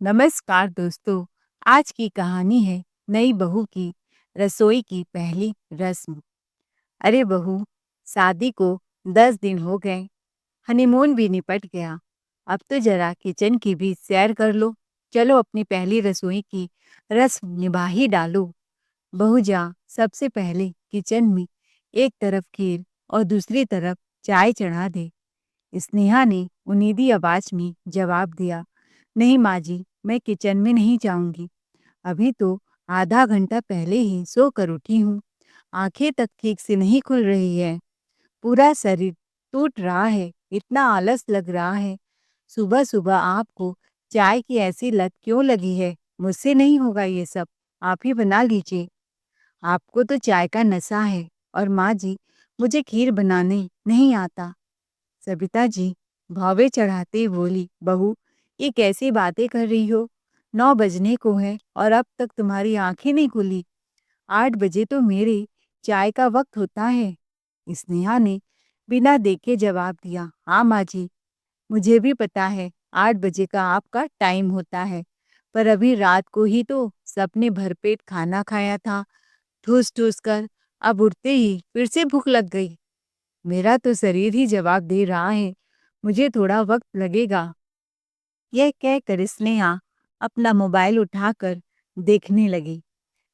नमस्कार दोस्तों। आज की कहानी है नई बहू की रसोई की पहली रस्म। अरे बहू, शादी को 10 दिन हो गए, हनीमून भी निपट गया। अब तो जरा किचन की भी सैर कर लो। चलो अपनी पहली रसोई की रस्म निभा ही डालो। बहू जा, सबसे पहले किचन में एक तरफ खीर और दूसरी तरफ चाय चढ़ा दे। स्नेहा ने उनीदी आवाज में जवाब दिया। नहीं माँ जी, मैं किचन में नहीं जाऊंगी। अभी तो आधा घंटा पहले ही सो कर उठी हूँ। आंखें तक ठीक से नहीं खुल रही है। पूरा शरीर टूट रहा है, इतना आलस लग रहा है। सुबह सुबह आपको चाय की ऐसी लत क्यों लगी है? मुझसे नहीं होगा ये सब, आप ही बना लीजिए। आपको तो चाय का नशा है। और माँ जी, मुझे खीर बनाने नहीं आता। सबिता जी भावे चढ़ाते बोली, बहू, ये कैसी बातें कर रही हो? 9 बजने को है और अब तक तुम्हारी आंखें नहीं खुली। 8 बजे तो मेरे चाय का वक्त होता है। स्नेहा ने बिना देखे जवाब दिया। हाँ माँ जी, मुझे भी पता है 8 बजे का आपका टाइम होता है, पर अभी रात को ही तो सबने भरपेट खाना खाया था, ठूस ठूस कर। अब उठते ही फिर से भूख लग गई। मेरा तो शरीर ही जवाब दे रहा है, मुझे थोड़ा वक्त लगेगा। यह कहकर स्नेहा अपना मोबाइल उठाकर देखने लगी।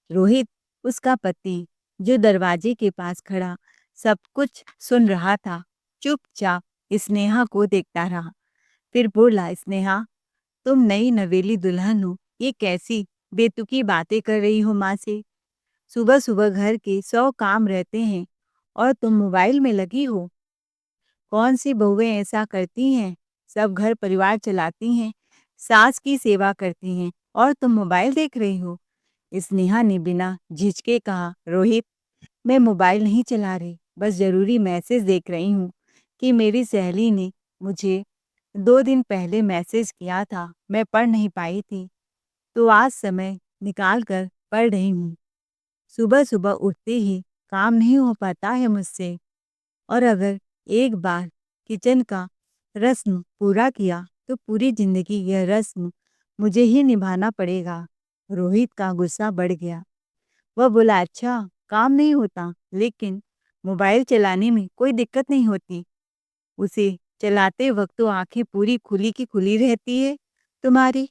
रोहित, उसका पति, जो दरवाजे के पास खड़ा सब कुछ सुन रहा था, चुपचाप स्नेहा को देखता रहा। फिर बोला, स्नेहा, तुम नई नवेली दुल्हन हो, ये कैसी बेतुकी बातें कर रही हो माँ से? सुबह सुबह घर के 100 काम रहते हैं और तुम मोबाइल में लगी हो। कौन सी बहुएं ऐसा करती हैं? सब घर परिवार चलाती हैं, सास की सेवा करती हैं, और तुम मोबाइल देख रही हो। स्नेहा ने बिना झिझके कहा, रोहित, मैं मोबाइल नहीं चला रही, बस जरूरी मैसेज देख रही हूँ कि मेरी सहेली ने मुझे 2 दिन पहले मैसेज किया था, मैं पढ़ नहीं पाई थी, तो आज समय निकाल कर पढ़ रही हूँ। सुबह सुबह उठते ही काम नहीं हो पाता है मुझसे, और अगर एक बार किचन का रस्म पूरा किया तो पूरी जिंदगी यह रस्म मुझे ही निभाना पड़ेगा। रोहित का गुस्सा बढ़ गया। वह बोला, अच्छा, काम नहीं होता, लेकिन मोबाइल चलाने में कोई दिक्कत नहीं होती। उसे चलाते वक्त तो आंखें पूरी खुली की खुली रहती है तुम्हारी।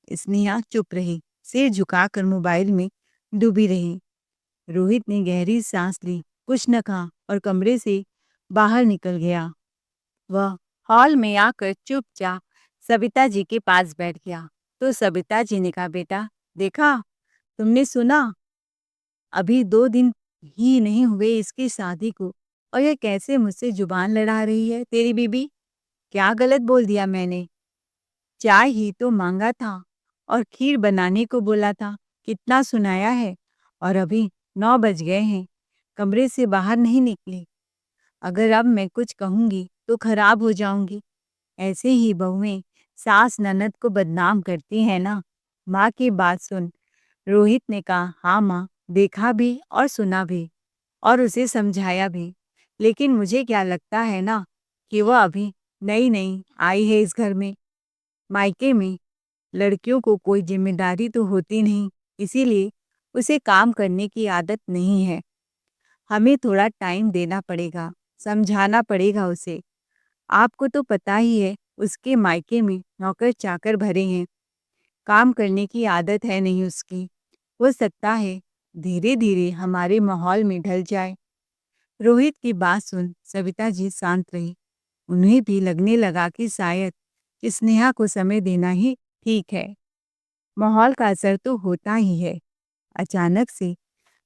स्नेहा चुप रही, सिर झुकाकर मोबाइल में डूबी रही। रोहित ने गहरी सांस ली, कुछ न कहा और कमरे से बाहर निकल गया। वह हॉल में आकर चुपचाप सबिता जी के पास बैठ गया। तो सबिता जी ने कहा, बेटा, देखा, तुमने सुना? अभी 2 दिन ही नहीं हुए इसकी शादी को, और यह कैसे मुझसे जुबान लड़ा रही है तेरी बीबी। क्या गलत बोल दिया मैंने? चाय ही तो मांगा था और खीर बनाने को बोला था। कितना सुनाया है, और अभी 9 बज गए हैं, कमरे से बाहर नहीं निकली। अगर अब मैं कुछ कहूंगी तो खराब हो जाऊंगी। ऐसे ही बहुएं सास ननद को बदनाम करती है ना। माँ की बात सुन। रोहित ने कहा, हाँ माँ, देखा भी और सुना भी, और उसे समझाया भी। लेकिन मुझे क्या लगता है ना, कि वह अभी नई नई आई है इस घर में। मायके में लड़कियों को कोई जिम्मेदारी तो होती नहीं, इसीलिए उसे काम करने की आदत नहीं है। हमें थोड़ा टाइम देना पड़ेगा, समझाना पड़ेगा उसे। आपको तो पता ही है, उसके मायके में नौकर चाकर भरे हैं, काम करने की आदत है नहीं उसकी। हो सकता है धीरे धीरे हमारे माहौल में ढल जाए। रोहित की बात सुन सविता जी शांत रही। उन्हें भी लगने लगा कि शायद स्नेहा को समय देना ही ठीक है। माहौल का असर तो होता ही है। अचानक से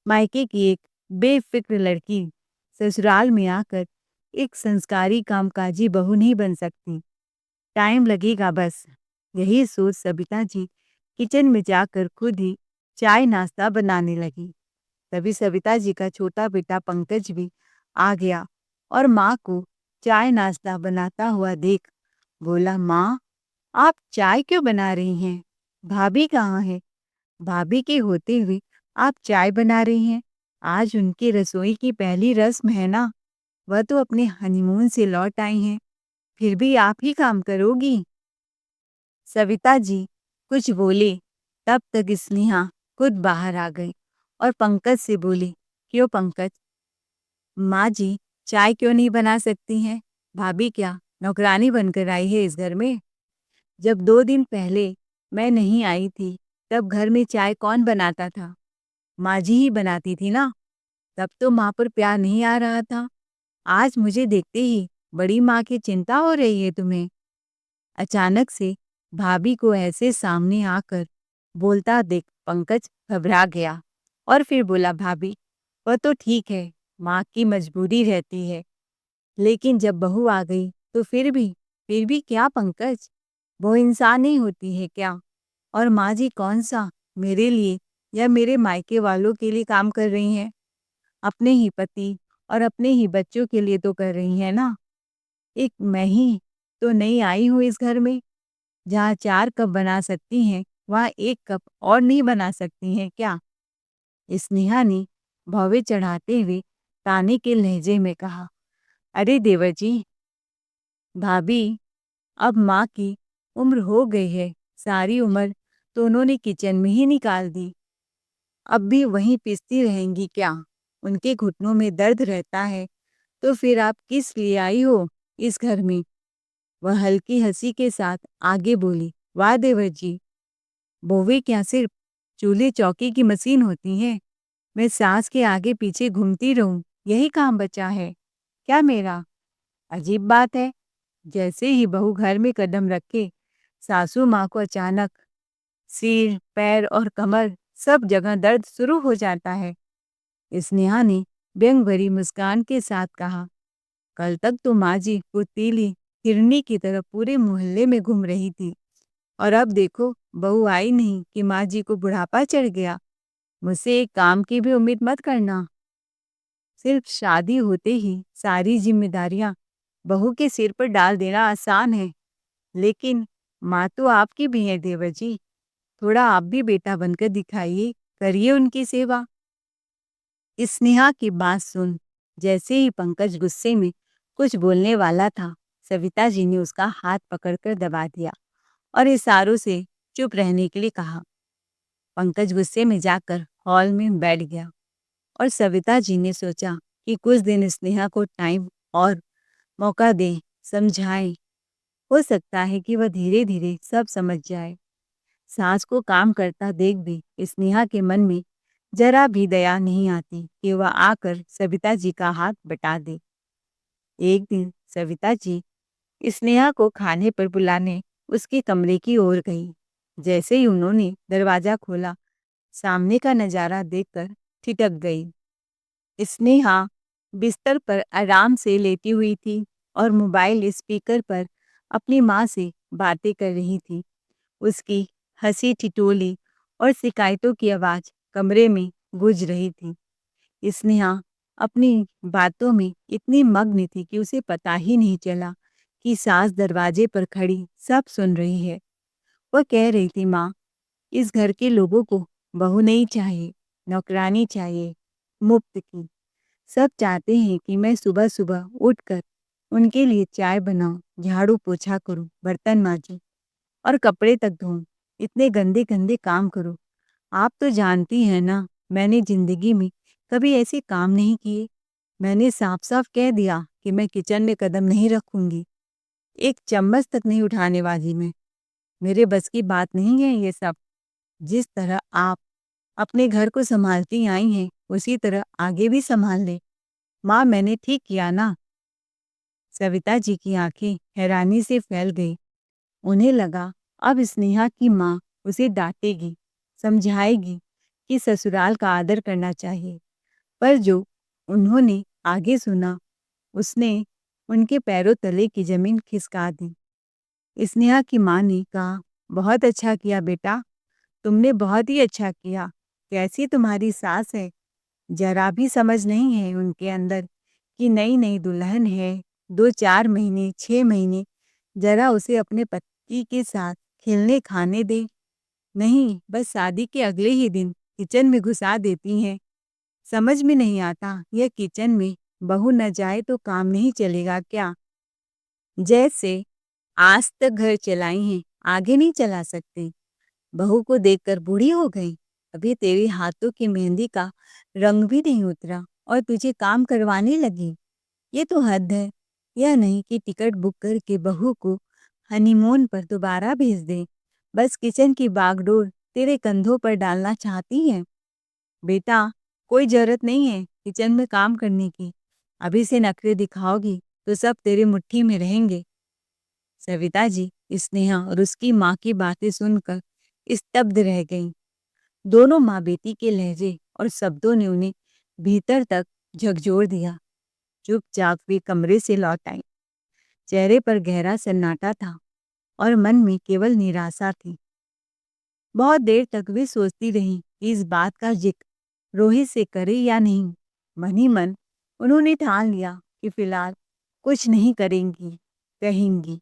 मायके की एक बेफिक्र लड़की ससुराल में आकर एक संस्कारी कामकाजी बहू नहीं बन सकती। टाइम लगेगा बस। यही सोच सबिता जी किचन में जाकर खुद ही चाय नाश्ता बनाने लगी। तभी सविता जी का छोटा बेटा पंकज भी आ गया और माँ को चाय नाश्ता बनाता हुआ देख बोला, माँ, आप चाय क्यों बना रही हैं? भाभी कहाँ है? भाभी के होते हुए आप चाय बना रही हैं? आज उनकी रसोई की पहली रस्म है ना। वह तो अपने हनीमून से लौट आई हैं, फिर भी आप ही काम करोगी? सविता जी कुछ बोले तब तक स्नेहा खुद बाहर आ गई और पंकज से बोली, क्यों पंकज? माँ जी, चाय क्यों नहीं बना सकती हैं? भाभी क्या नौकरानी बनकर आई है इस घर में? जब 2 दिन पहले मैं नहीं आई थी, तब घर में चाय कौन बनाता था? माँ जी ही बनाती थी ना। तब तो माँ पर प्यार नहीं आ रहा था। आज मुझे देखते ही बड़ी माँ की चिंता हो रही है तुम्हें। अचानक से भाभी को ऐसे सामने आकर बोलता देख पंकज घबरा गया और फिर बोला, भाभी वह तो ठीक है, माँ की मजबूरी रहती है, लेकिन जब बहू आ गई तो फिर भी क्या पंकज? वो इंसान ही होती है क्या? और माँ जी कौन सा मेरे लिए या मेरे मायके वालों के लिए काम कर रही हैं? अपने ही पति और अपने ही बच्चों के लिए तो कर रही हैं ना। एक मैं ही तो नई आई हूँ इस घर में। जहाँ 4 कप बना सकती हैं, वहाँ 1 कप और नहीं बना सकती हैं क्या? स्नेहा ने भौवे चढ़ाते हुए ताने के लहजे में कहा, अरे देवर जी, भाभी, अब माँ की उम्र हो गई है, सारी उम्र तो उन्होंने किचन में ही निकाल दी। अब भी वहीं पीसती रहेंगी क्या? उनके घुटनों में दर्द रहता है, तो फिर आप किस लिए आई हो इस घर में? वह हल्की हंसी के साथ आगे बोली, वाह देवर जी, बहुएं क्या सिर्फ चूल्हे चौकी की मशीन होती हैं? मैं सास के आगे पीछे घूमती रहूं, यही काम बचा है क्या मेरा? अजीब बात है, जैसे ही बहू घर में कदम रखे, सासू माँ को अचानक सिर, पैर और कमर सब जगह दर्द शुरू हो जाता है। स्नेहा ने व्यंग भरी मुस्कान के साथ कहा, कल तक तो माँ जी फुर्तीली हिरनी की तरह पूरे मोहल्ले में घूम रही थी, और अब देखो बहू आई नहीं कि माँ जी को बुढ़ापा चढ़ गया। मुझसे एक काम की भी उम्मीद मत करना। सिर्फ शादी होते ही सारी जिम्मेदारियां बहू के सिर पर डाल देना आसान है, लेकिन माँ तो आपकी भी है देवर जी। थोड़ा आप भी बेटा बनकर दिखाइए, करिए उनकी सेवा। स्नेहा की बात सुन जैसे ही पंकज गुस्से में कुछ बोलने वाला था, सविता जी ने उसका हाथ पकड़कर दबा दिया और इशारों से चुप रहने के लिए कहा। पंकज गुस्से में जाकर हॉल में बैठ गया और सविता जी ने सोचा कि कुछ दिन स्नेहा को टाइम और मौका दें, समझाएं। हो सकता है कि वह धीरे धीरे सब समझ जाए। सास को काम करता देख भी स्नेहा के मन में जरा भी दया नहीं आती कि वह आकर सविता जी का हाथ बटा दे। एक दिन सविता जी स्नेहा को खाने पर बुलाने उसके कमरे की ओर गई। जैसे ही उन्होंने दरवाजा खोला, सामने का नजारा देखकर ठिठक गई। स्नेहा बिस्तर पर आराम से लेटी हुई थी और मोबाइल स्पीकर पर अपनी माँ से बातें कर रही थी। उसकी हंसी ठिठोली और शिकायतों की आवाज कमरे में गूंज रही थी। स्नेहा अपनी बातों में इतनी मग्न थी कि उसे पता ही नहीं चला कि सास दरवाजे पर खड़ी सब सुन रही है। वह कह रही थी, माँ, इस घर के लोगों को बहू नहीं चाहिए, नौकरानी चाहिए, मुफ्त की। सब चाहते हैं कि मैं सुबह सुबह उठकर उनके लिए चाय बनाऊं, झाड़ू पोछा करूं, बर्तन मांजूं और कपड़े तक धोऊं। इतने गंदे गंदे काम करूं। आप तो जानती हैं ना, मैंने जिंदगी में कभी ऐसे काम नहीं किए। मैंने साफ साफ कह दिया कि मैं किचन में कदम नहीं रखूंगी, एक चम्मच तक नहीं उठाने वाली मैं। मेरे बस की बात नहीं है ये सब। जिस तरह आप अपने घर को संभालती आई हैं, उसी तरह आगे भी संभाल ले। माँ, मैंने ठीक किया ना? सविता जी की आंखें हैरानी से फैल गई। उन्हें लगा अब स्नेहा की माँ उसे डांटेगी, समझाएगी कि ससुराल का आदर करना चाहिए। पर जो उन्होंने आगे सुना, उसने उनके पैरों तले की जमीन खिसका दी। स्नेहा की माँ ने कहा, बहुत अच्छा किया बेटा, तुमने बहुत ही अच्छा किया। कैसी तुम्हारी सास है, जरा भी समझ नहीं है उनके अंदर कि नई नई दुल्हन है, 2-4 महीने 6 महीने जरा उसे अपने पति के साथ खेलने खाने दे। नहीं, बस शादी के अगले ही दिन किचन में घुसा देती हैं। समझ में नहीं आता, यह किचन में बहू न जाए तो काम नहीं चलेगा क्या? जैसे आज तक घर चलाई हैं, आगे नहीं चला सकते। बहू को देखकर बूढ़ी हो गई? अभी तेरे हाथों की मेहंदी का रंग भी नहीं उतरा और तुझे काम करवाने लगी। ये तो हद है। यह नहीं कि टिकट बुक करके बहू को हनीमून पर दोबारा भेज दे। बस किचन की बागडोर तेरे कंधों पर डालना चाहती है। बेटा, कोई जरूरत नहीं है किचन में काम करने की। अभी से नखरे दिखाओगी तो सब तेरी मुट्ठी में रहेंगे। सविता जी स्नेहा और उसकी माँ की बातें सुनकर स्तब्ध रह गईं। दोनों माँ बेटी के लहजे और शब्दों ने उन्हें भीतर तक झकझोर दिया। चुपचाप वे कमरे से लौट आई। चेहरे पर गहरा सन्नाटा था और मन में केवल निराशा थी। बहुत देर तक वे सोचती रहीं कि इस बात का जिक्र रोहित से करे या नहीं। मन ही मन उन्होंने ठान लिया कि फिलहाल कुछ नहीं कहेंगी।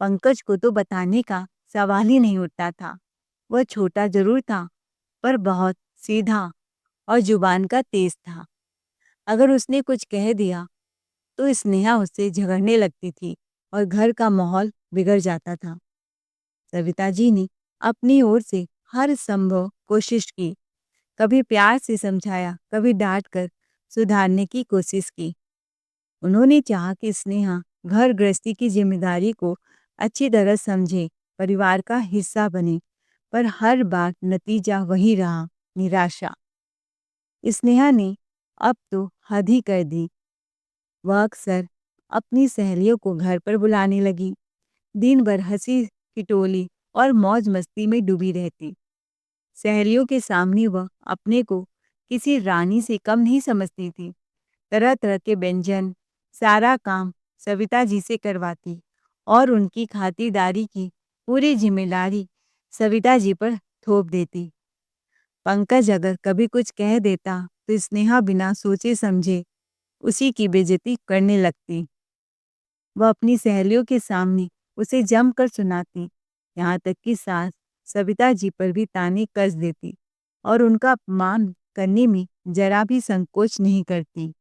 पंकज को तो बताने का सवाल ही नहीं उठता था। वह छोटा जरूर था, पर बहुत सीधा और जुबान का तेज था। अगर उसने कुछ कह दिया तो स्नेहा उससे झगड़ने लगती थी और घर का माहौल बिगड़ जाता था। सविता जी ने अपनी ओर से हर संभव कोशिश की। कभी प्यार से समझाया, कभी डांट कर सुधारने की कोशिश की। उन्होंने चाहा कि स्नेहा घर गृहस्थी की जिम्मेदारी को अच्छी तरह समझे, परिवार का हिस्सा बने, पर हर बार नतीजा वही रहा, निराशा। स्नेहा ने अब तो हद ही कर दी। वह अक्सर अपनी सहेलियों को घर पर बुलाने लगी। दिन भर हंसी ठिठोली और मौज मस्ती में डूबी रहती। सहेलियों के सामने वह अपने को किसी रानी से कम नहीं समझती थी। तरह तरह के व्यंजन, सारा काम सविता जी से करवाती और उनकी खातिरदारी की पूरी जिम्मेदारी सविता जी पर थोप देती। पंकज अगर कभी कुछ कह देता तो स्नेहा बिना सोचे समझे उसी की बेइज्जती करने लगती। वह अपनी सहेलियों के सामने उसे जमकर सुनाती, यहाँ तक कि सास सविता जी पर भी ताने कस देती और उनका अपमान करने में जरा भी संकोच नहीं करती।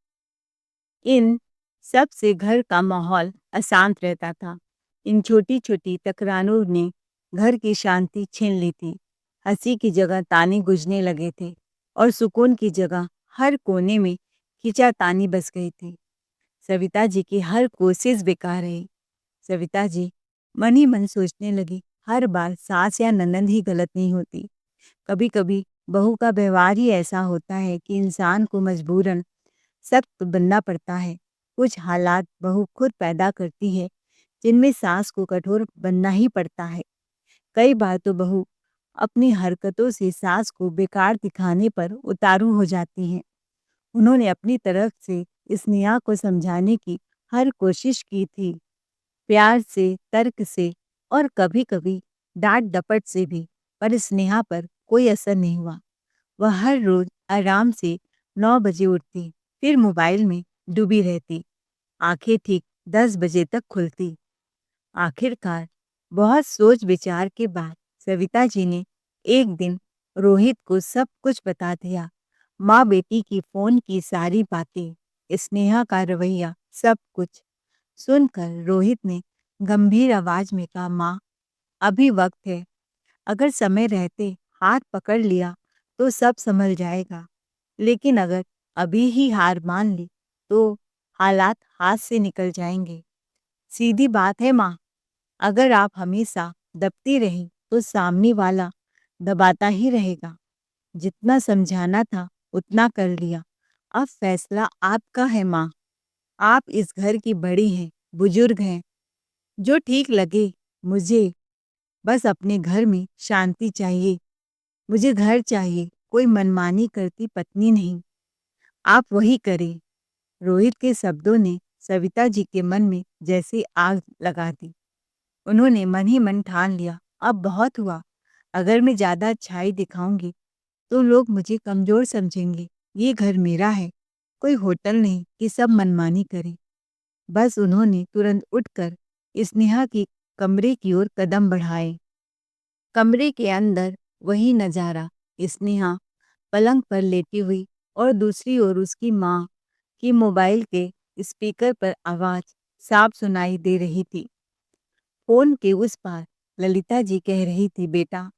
इन सब से घर का माहौल अशांत रहता था। इन छोटी छोटी तकरारों ने घर की शांति छीन ली थी। हंसी की जगह ताने गुजने लगे थे और सुकून की जगह हर कोने में खींचातानी बस गई थी। सविता जी की हर कोशिश बेकार रही। सविता जी मन ही मन सोचने लगी, हर बार सास या ननद ही गलत नहीं होती। कभी कभी बहू का व्यवहार ही ऐसा होता है कि इंसान को मजबूरन सख्त बनना पड़ता है। कुछ हालात बहू खुद पैदा करती है जिनमें सास को कठोर बनना ही पड़ता है। कई बार तो बहू अपनी हरकतों से सास को बेकार दिखाने पर उतारू हो जाती हैं। उन्होंने अपनी तरफ से स्नेहा को समझाने की हर कोशिश की थी, प्यार से, तर्क से और कभी-कभी डांट डपट से भी, पर स्नेहा पर कोई असर नहीं हुआ। वह हर रोज आराम से 9 बजे उठती, फिर मोबाइल में डूबी रहती, आंखें ठीक 10 बजे तक खुलती। आखिरकार बहुत सोच विचार के बाद सविता जी ने एक दिन रोहित को सब कुछ बता दिया। माँ बेटी की फोन की सारी बातें, स्नेहा का रवैया, सब कुछ सुनकर रोहित ने गंभीर आवाज में कहा, माँ, अभी वक्त है। अगर समय रहते हाथ पकड़ लिया तो सब संभल जाएगा, लेकिन अगर अभी ही हार मान ली तो हालात हाथ से निकल जाएंगे। सीधी बात है माँ, अगर आप हमेशा दबती रही तो सामने वाला दबाता ही रहेगा। जितना समझाना था उतना कर लिया, अब फैसला आपका है माँ। आप इस घर की बड़ी हैं, बुजुर्ग हैं। जो ठीक लगे मुझे। बस अपने घर में शांति चाहिए। मुझे घर चाहिए, कोई मनमानी करती पत्नी नहीं। आप वही करें। रोहित के शब्दों ने सविता जी के मन में जैसे आग लगा दी। उन्होंने मन ही मन ठान लिया, अब बहुत हुआ। अगर मैं ज्यादा अच्छाई दिखाऊंगी तो लोग मुझे कमजोर समझेंगे। ये घर मेरा है, कोई होटल नहीं कि सब मनमानी करें। बस उन्होंने तुरंत उठकर स्नेहा की कमरे की ओर कदम बढ़ाए। कमरे के अंदर वही नजारा, स्नेहा पलंग पर लेटी हुई और दूसरी ओर उसकी माँ की मोबाइल के स्पीकर पर आवाज साफ सुनाई दे रही थी। फोन के उस पार ललिता जी कह रही थी, बेटा,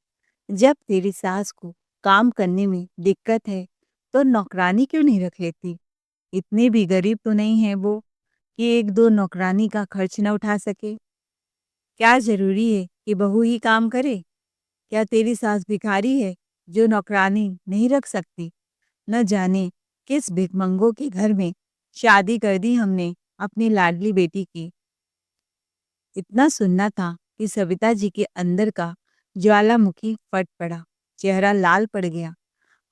जब तेरी सास को काम करने में दिक्कत है, तो नौकरानी क्यों नहीं रख लेती? इतने भी गरीब तो नहीं है वो कि 1-2 नौकरानी का खर्च न उठा सके। क्या ज़रूरी है कि बहू ही काम करे? क्या तेरी सास भिखारी है जो नौकरानी नहीं रख सकती? न जाने किस भिखमंगों के घर में शादी कर दी हमने अपनी लाडली बेटी की। इतना सुनना था कि सविता जी के अंदर का ज्वालामुखी फट पड़ा, चेहरा लाल पड़ गया,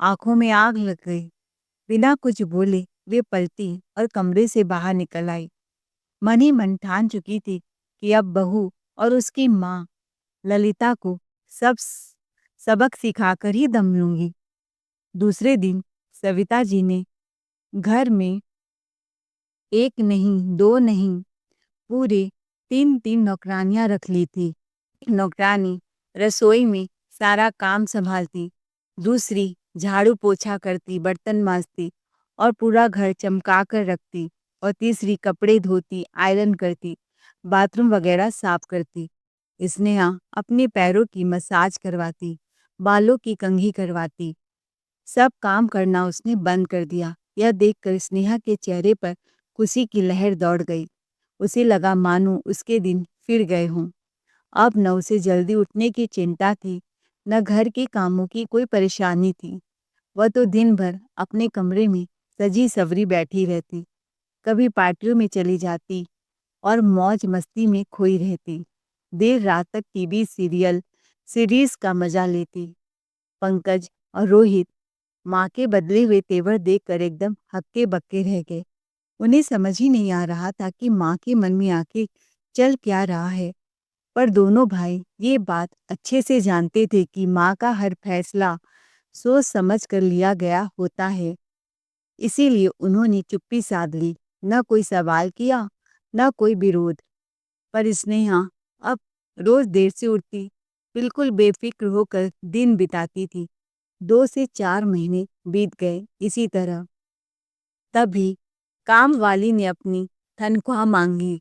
आंखों में आग लग गई। बिना कुछ बोले वे पलटी और कमरे से बाहर निकल आई। मन ही मन ठान चुकी थी कि अब बहू और उसकी माँ ललिता को सब सबक सिखाकर ही दम लूंगी। दूसरे दिन सविता जी ने घर में एक नहीं, दो नहीं, पूरे 3-3 नौकरानियां रख ली थी। एक नौकरानी रसोई में सारा काम संभालती, दूसरी झाड़ू पोछा करती, बर्तन मांजती और पूरा घर चमका कर रखती, और तीसरी कपड़े धोती, आयरन करती, बाथरूम वगैरह साफ करती। स्नेहा अपने पैरों की मसाज करवाती, बालों की कंघी करवाती। सब काम करना उसने बंद कर दिया। यह देखकर स्नेहा के चेहरे पर खुशी की लहर दौड़ गई। उसे लगा मानो उसके दिन फिर गए हों। अब न उसे जल्दी उठने की चिंता थी, न घर के कामों की कोई परेशानी थी। वह तो दिन भर अपने कमरे में सजी सवरी बैठी रहती, कभी पार्टियों में चली जाती और मौज मस्ती में खोई रहती। देर रात तक टीवी सीरीज का मजा लेती। पंकज और रोहित माँ के बदले हुए तेवर देखकर एकदम हक्के बक्के रह गए। उन्हें समझ ही नहीं आ रहा था कि माँ के मन में आके चल क्या रहा है। पर दोनों भाई ये बात अच्छे से जानते थे कि माँ का हर फैसला सोच समझ कर लिया गया होता है। इसीलिए उन्होंने चुप्पी साध ली, न कोई सवाल किया, न कोई विरोध। पर स्नेहा अब रोज देर से उठती, बिल्कुल बेफिक्र होकर दिन बिताती थी। 2 से 4 महीने बीत गए इसी तरह। तभी काम वाली ने अपनी तनख्वाह मांगी।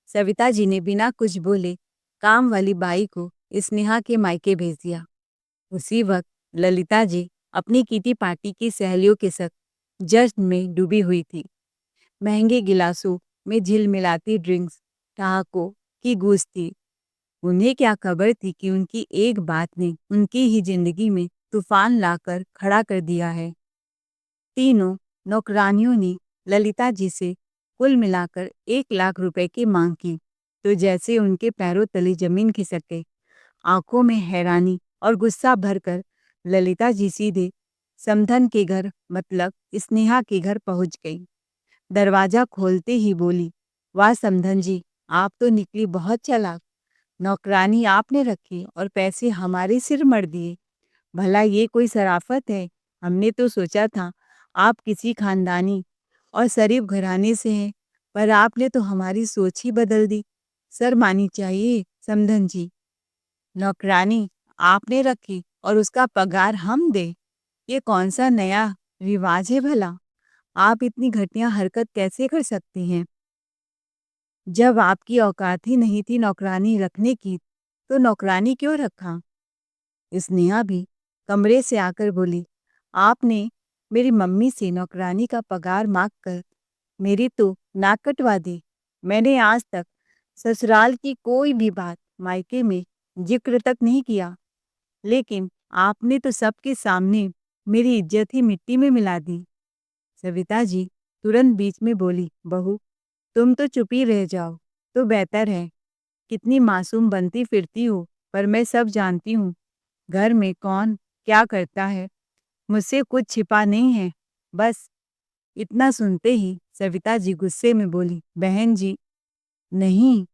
सविता जी ने बिना कुछ बोले काम वाली बाई को स्नेहा के मायके भेज दिया। उसी वक्त ललिता जी अपनी किटी पार्टी की सहेलियों के साथ जश्न में डूबी हुई थी। महंगे गिलासों में झिलमिलाती ड्रिंक्स ठहाकों की गूंज थी। उन्हें क्या खबर थी कि उनकी एक बात ने उनकी ही जिंदगी में तूफान लाकर खड़ा कर दिया है। तीनों नौकरानियों ने ललिता जी से कुल मिलाकर 1 लाख रुपए की मांग की, तो जैसे उनके पैरों तले जमीन खिसक गई। आंखों में हैरानी और गुस्सा भरकर ललिता जी सीधे समधन के घर मतलब स्नेहा के घर पहुंच गई। दरवाजा खोलते ही बोली, वाह समधन जी, आप तो निकली बहुत चालाक। नौकरानी आपने रखी और पैसे हमारे सिर मर दिए। भला ये कोई शराफत है? हमने तो सोचा था आप किसी खानदानी और शरीफ घराने से हैं, पर आपने तो हमारी सोच ही बदल दी। शर्म आनी चाहिए समधन जी। नौकरानी आपने रखी और उसका पगार हम दे, ये कौन सा नया रिवाज है भला? आप इतनी घटिया हरकत कैसे कर सकती हैं? जब आपकी औकात ही नहीं थी नौकरानी रखने की, तो नौकरानी क्यों रखा? स्नेहा भी कमरे से आकर बोली, आपने मेरी मम्मी से नौकरानी का पगार मांग कर मेरी तो नाक कटवा दी। मैंने आज तक ससुराल की कोई भी बात मायके में जिक्र तक नहीं किया, लेकिन आपने तो सबके सामने मेरी इज्जत ही मिट्टी में मिला दी। सविता जी तुरंत बीच में बोली, बहू तुम तो चुप ही रह जाओ तो बेहतर है। कितनी मासूम बनती फिरती हो, पर मैं सब जानती हूँ। घर में कौन क्या करता है, मुझसे कुछ छिपा नहीं है। बस इतना सुनते ही सविता जी गुस्से में बोली, बहन जी नहीं,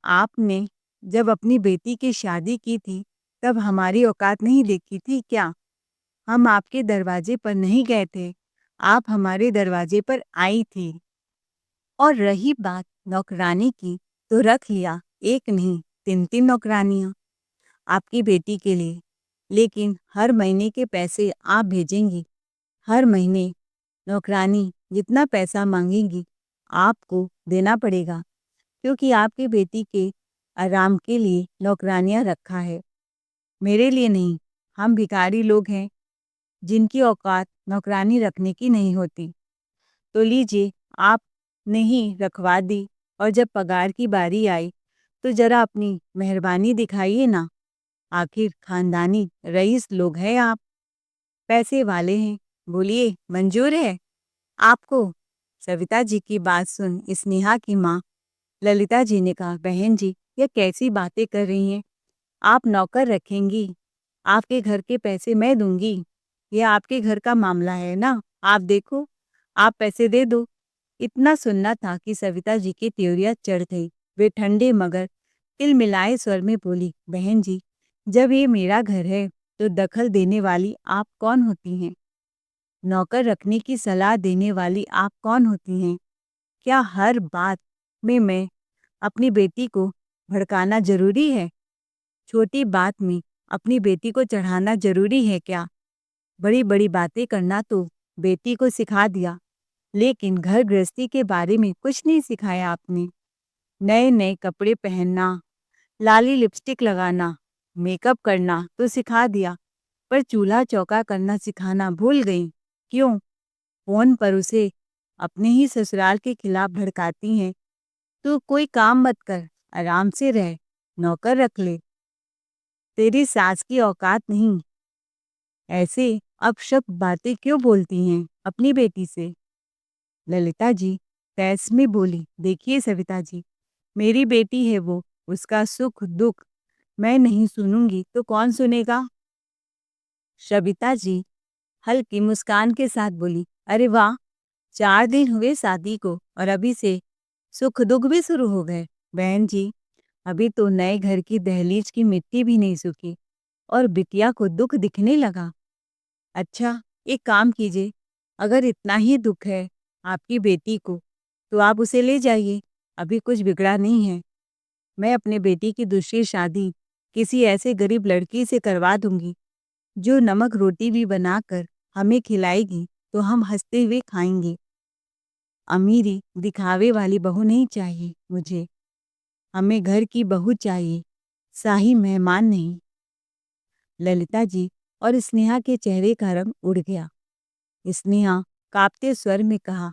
आपने जब अपनी बेटी की शादी की थी तब हमारी औकात नहीं देखी थी क्या? हम आपके दरवाजे पर नहीं गए थे, आप हमारे दरवाजे पर आई थी। और रही बात नौकरानी की, तो रख लिया एक नहीं 3-3 नौकरानियां आपकी बेटी के लिए। लेकिन हर महीने के पैसे आप भेजेंगी। हर महीने नौकरानी जितना पैसा मांगेगी आपको देना पड़ेगा, क्योंकि आपकी बेटी के आराम के लिए नौकरानियां रखा है, मेरे लिए नहीं। हम भिखारी लोग हैं, जिनकी औकात नौकरानी रखने की नहीं होती। तो लीजिए, आपने ही रखवा दी, और जब पगार की बारी आई, तो ज़रा अपनी मेहरबानी दिखाइए ना। आखिर खानदानी रईस लोग हैं आप, पैसे वाले हैं। बोलिए, मंज़ूर है आपको? सविता जी की बात सुन स्नेहा की माँ ललिता जी ने कहा, बहन जी, ये कैसी बातें कर रही हैं? आप नौकर रखेंगी, आपके घर के पैसे मैं दूंगी। ये आपके घर का मामला है ना, आप देखो, आप पैसे दे दो। इतना सुनना था कि सविता जी की त्योरियां चढ़ गई। वे ठंडे मगर तिलमिलाए स्वर में बोली, बहन जी, जब ये मेरा घर है तो दखल देने वाली आप कौन होती हैं? नौकर रखने की सलाह देने वाली आप कौन होती हैं? क्या हर बात में मैं अपनी बेटी को भड़काना जरूरी है? छोटी बात में अपनी बेटी को चढ़ाना जरूरी है क्या? बड़ी बड़ी बातें करना तो बेटी को सिखा दिया, लेकिन घर गृहस्थी के बारे में कुछ नहीं सिखाया आपने। नए नए कपड़े पहनना, लाली लिपस्टिक लगाना, मेकअप करना तो सिखा दिया, पर चूल्हा चौका करना सिखाना भूल गई। क्यों? फोन पर उसे अपने ही ससुराल के खिलाफ भड़काती हैं। तू कोई काम मत कर, आराम से रह, नौकर रख ले। तेरी सास की औकात नहीं। ऐसे अपशब्द बातें क्यों बोलती हैं अपनी बेटी से? ललिता जी तैस में बोली, देखिए सविता जी, मेरी बेटी है वो, उसका सुख दुख मैं नहीं सुनूंगी तो कौन सुनेगा? सविता जी हल्की मुस्कान के साथ बोली, अरे वाह, 4 दिन हुए शादी को और अभी से सुख दुख भी शुरू हो गए। बहन जी, अभी तो नए घर की दहलीज की मिट्टी भी नहीं सूखी और बिटिया को दुख दिखने लगा। अच्छा, एक काम कीजिए, अगर इतना ही दुख है आपकी बेटी को, तो आप उसे ले जाइए, अभी कुछ बिगड़ा नहीं है। मैं अपने बेटी की दूसरी शादी किसी ऐसे गरीब लड़की से करवा दूंगी, जो नमक रोटी भी बनाकर हमें खिलाएगी तो हम हंसते हुए खाएंगे। अमीरी दिखावे वाली बहू नहीं चाहिए मुझे, हमें घर की बहू चाहिए, शाही मेहमान नहीं। ललिता जी और स्नेहा के चेहरे का रंग उड़ गया। स्नेहा कांपते स्वर में कहा,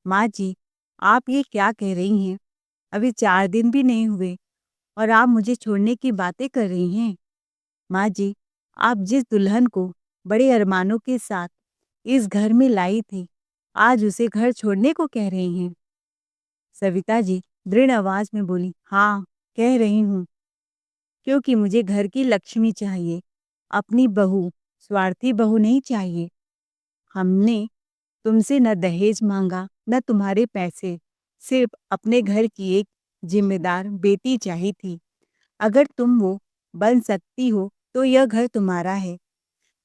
माँ जी, आप ये क्या कह रही हैं? अभी 4 दिन भी नहीं हुए और आप मुझे छोड़ने की बातें कर रही हैं। माँ जी, आप जिस दुल्हन को बड़े अरमानों के साथ इस घर में लाई थी, आज उसे घर छोड़ने को कह रही हैं। सविता जी दृढ़ आवाज में बोली, हाँ, कह रही हूँ, क्योंकि मुझे घर की लक्ष्मी चाहिए, अपनी बहू, स्वार्थी बहू नहीं चाहिए। हमने तुमसे न दहेज मांगा, न तुम्हारे पैसे, सिर्फ अपने घर की एक जिम्मेदार बेटी चाहिए थी। अगर तुम वो बन सकती हो तो यह घर तुम्हारा है,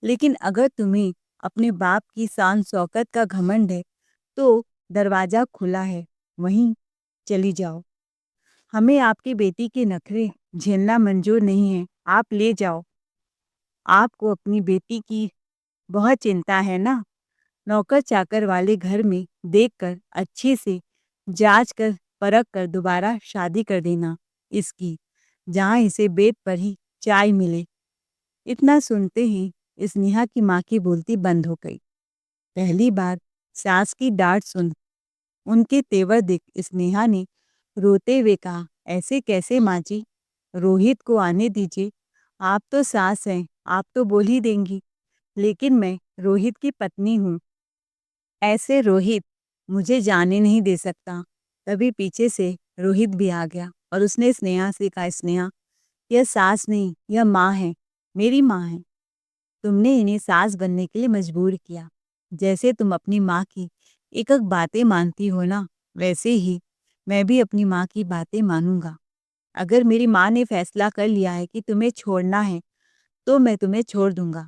लेकिन अगर तुम्हें अपने बाप की शान शौकत का घमंड है, तो दरवाजा खुला है, वहीं चली जाओ। हमें आपकी बेटी के नखरे झेलना मंजूर नहीं है, आप ले जाओ। आपको अपनी बेटी की बहुत चिंता है ना? नौकर चाकर वाले घर में देखकर अच्छे से जांच कर परख कर दोबारा शादी कर देना इसकी, जहाँ इसे बेड पर ही चाय मिले। इतना सुनते ही स्नेहा की माँ की बोलती बंद हो गई। पहली बार सास की डांट सुन उनके तेवर देख स्नेहा ने रोते हुए कहा, ऐसे कैसे माँ जी, रोहित को आने दीजिए। आप तो सास हैं, आप तो बोल ही देंगी, लेकिन मैं रोहित की पत्नी हूँ। ऐसे रोहित मुझे जाने नहीं दे सकता। तभी पीछे से रोहित भी आ गया और उसने स्नेहा से कहा, स्नेहा, यह सास नहीं, यह माँ है, मेरी माँ है। तुमने इन्हें सास बनने के लिए मजबूर किया। जैसे तुम अपनी माँ की एक एक बातें मानती हो ना, वैसे ही मैं भी अपनी माँ की बातें मानूंगा। अगर मेरी माँ ने फैसला कर लिया है कि तुम्हें छोड़ना है, तो मैं तुम्हें छोड़ दूंगा।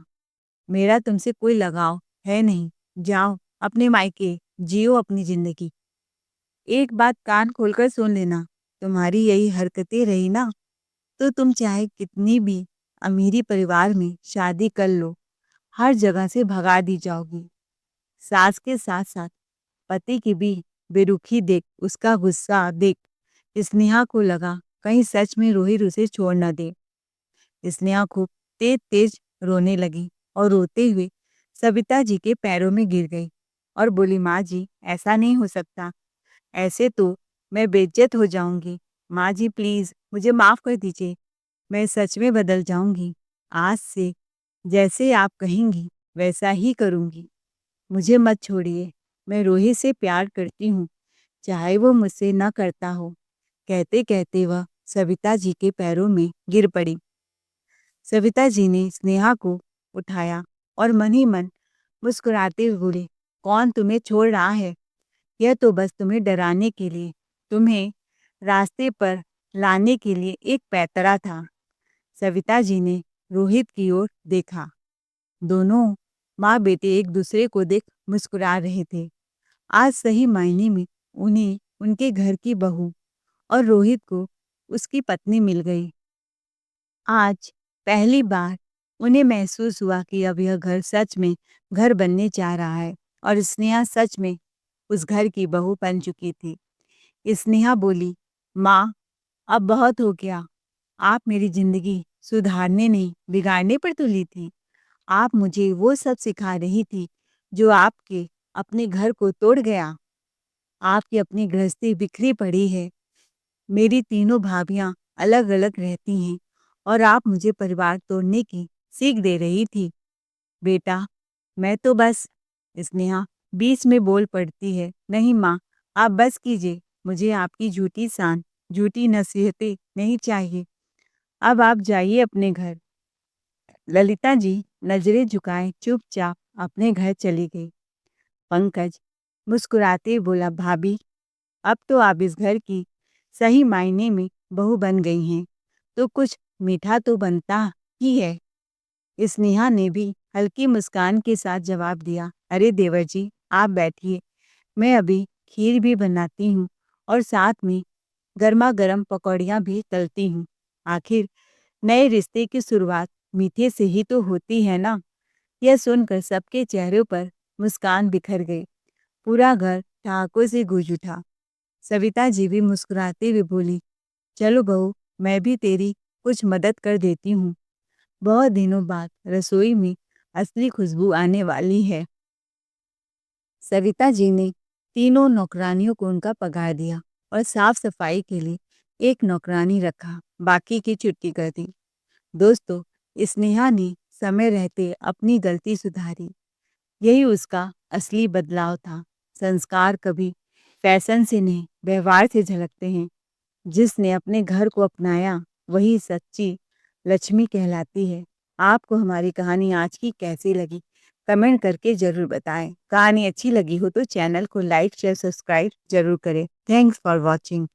मेरा तुमसे कोई लगाव है नहीं। जाओ अपने मायके, जियो अपनी जिंदगी। एक बात कान खोलकर सुन लेना, तुम्हारी यही हरकतें रही ना, तो तुम चाहे कितनी भी अमीरी परिवार में शादी कर लो, हर जगह से भगा दी जाओगी। सास के साथ साथ पति की भी बेरुखी देख, उसका गुस्सा देख स्नेहा को लगा कहीं सच में रोहित उसे छोड़ न दे। स्नेहा खूब तेज तेज रोने लगी और रोते हुए सविता जी के पैरों में गिर गई और बोली, माँ जी, ऐसा नहीं हो सकता, ऐसे तो मैं बेइज्जत हो जाऊंगी। माँ जी प्लीज मुझे माफ कर दीजिए, मैं सच में बदल जाऊंगी। आज से जैसे आप कहेंगी वैसा ही करूंगी। मुझे मत छोड़िए, मैं रोहित से प्यार करती हूँ, चाहे वो मुझसे न करता हो। कहते कहते वह सविता जी के पैरों में गिर पड़ी। सविता जी ने स्नेहा को उठाया और मन ही मन मुस्कुराते हुए बोले, कौन तुम्हें छोड़ रहा है? यह तो बस तुम्हें डराने के लिए, तुम्हें रास्ते पर लाने के लिए एक पैतरा था। सविता जी ने रोहित की ओर देखा। दोनों माँ बेटे एक दूसरे को देख मुस्कुरा रहे थे। आज सही मायने में उन्हें उनके घर की बहू और रोहित को उसकी पत्नी मिल गई। आज पहली बार उन्हें महसूस हुआ कि अब यह घर सच में घर बनने जा रहा है और स्नेहा सच में उस घर की बहू बन चुकी थी। स्नेहा बोली, माँ, अब बहुत हो गया। आप मेरी जिंदगी सुधारने नहीं, बिगाड़ने पर तुली थी। आप मुझे वो सब सिखा रही थी जो आपके अपने घर को तोड़ गया। आपकी अपनी गृहस्थी बिखरी पड़ी है। मेरी तीनों भाभियां अलग अलग रहती हैं और आप मुझे परिवार तोड़ने की सीख दे रही थी। बेटा, मैं तो बस। स्नेहा बीच में बोल पड़ती है, नहीं माँ, आप बस कीजिए, मुझे आपकी झूठी शान, झूठी नसीहतें नहीं चाहिए। अब आप जाइए अपने घर। ललिता जी नजरें झुकाए चुपचाप अपने घर चली गई। पंकज मुस्कुराते बोला, भाभी, अब तो आप इस घर की सही मायने में बहू बन गई हैं, तो कुछ मीठा तो बनता ही है। स्नेहा ने भी हल्की मुस्कान के साथ जवाब दिया, अरे देवर जी, आप बैठिए, मैं अभी खीर भी बनाती हूँ और साथ में गर्मा गर्म पकौड़ियाँ भी तलती हूँ। आखिर नए रिश्ते की शुरुआत मीठे से ही तो होती है ना। यह सुनकर सबके चेहरों पर मुस्कान बिखर गई। पूरा घर ठहाकों से गूंज उठा। सविता जी भी मुस्कुराते हुए बोली, चलो बहू, मैं भी तेरी कुछ मदद कर देती हूँ। बहुत दिनों बाद रसोई में असली खुशबू आने वाली है। सविता जी ने तीनों नौकरानियों को उनका पगार दिया और साफ सफाई के लिए एक नौकरानी रखा, बाकी की छुट्टी कर दी। दोस्तों, स्नेहा ने समय रहते अपनी गलती सुधारी। यही उसका असली बदलाव था। संस्कार कभी फैशन से नहीं, व्यवहार से झलकते हैं। जिसने अपने घर को अपनाया वही सच्ची लक्ष्मी कहलाती है। आपको हमारी कहानी आज की कैसी लगी, कमेंट करके जरूर बताएं। कहानी अच्छी लगी हो तो चैनल को लाइक शेयर सब्सक्राइब जरूर करें। Thanks for watching.